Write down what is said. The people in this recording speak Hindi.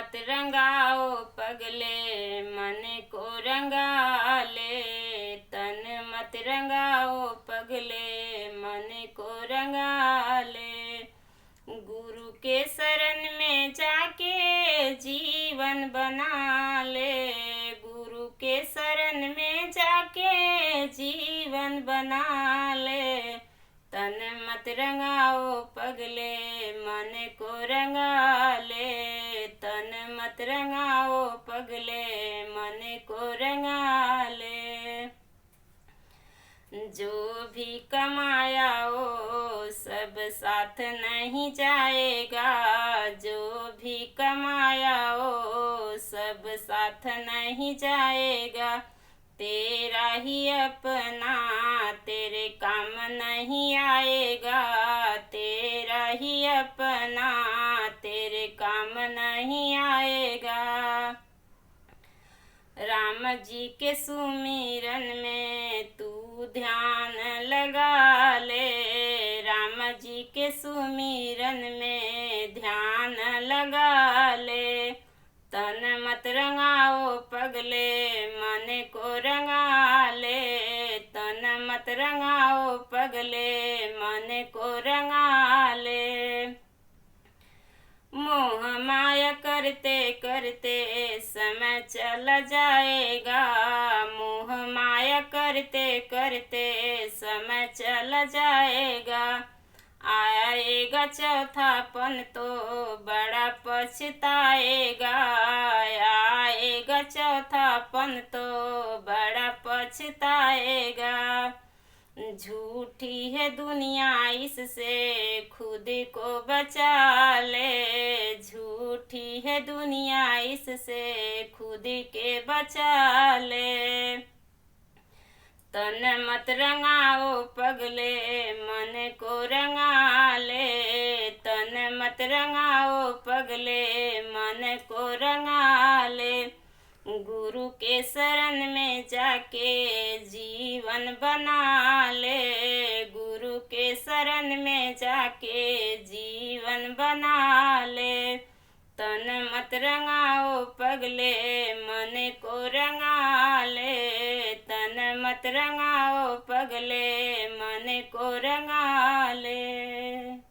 मत रंगाओ पगले, मन को रंगा ले। तन मत रंगाओ पगले, मन को रंगा ले। गुरु के शरण में जाके जीवन बना ले। गुरु के शरण में जाके जीवन बना ले। तन मत रंगाओ पगले, मन को रंगा ले। तन मत रंगाओ पगले, मन को रंगा ले। जो भी कमाया हो सब साथ नहीं जाएगा। जो भी कमाया हो सब साथ नहीं जाएगा। तेरा ही अपना तेरे काम नहीं आएगा। तेरा ही अपना तेरे काम नहीं आएगा। राम जी के सुमिरन में तू ध्यान लगा ले। राम जी के सुमिरन में ध्यान लगा ले। तन मत रंगाओ पगले, मन को रंगा ले। तन मत रंगाओ पगले, मन को रंगा ले। मोह माया करते करते समय चला जाएगा। मोह माया करते करते समय चला जाएगा। आएगा चौथापन तो बड़ा पछताएगा। आएगा चौथापन तो बड़ा पछताएगा। झूठी है दुनिया इससे खुद को बचा ले। झूठी है दुनिया इससे खुद के बचा ले। तन मत रंगाओ पगले, मन को रंगा ले। तन मत रंगाओ पगले, मन को रंगा ले। गुरु के शरण में जाके जीवन बना ले। गुरु के शरण में जाके जीवन बना ले। तन मत रंगाओ पगले, मन को रंगा ले। तन मत रंगाओ पगले, मन को रंगा ले।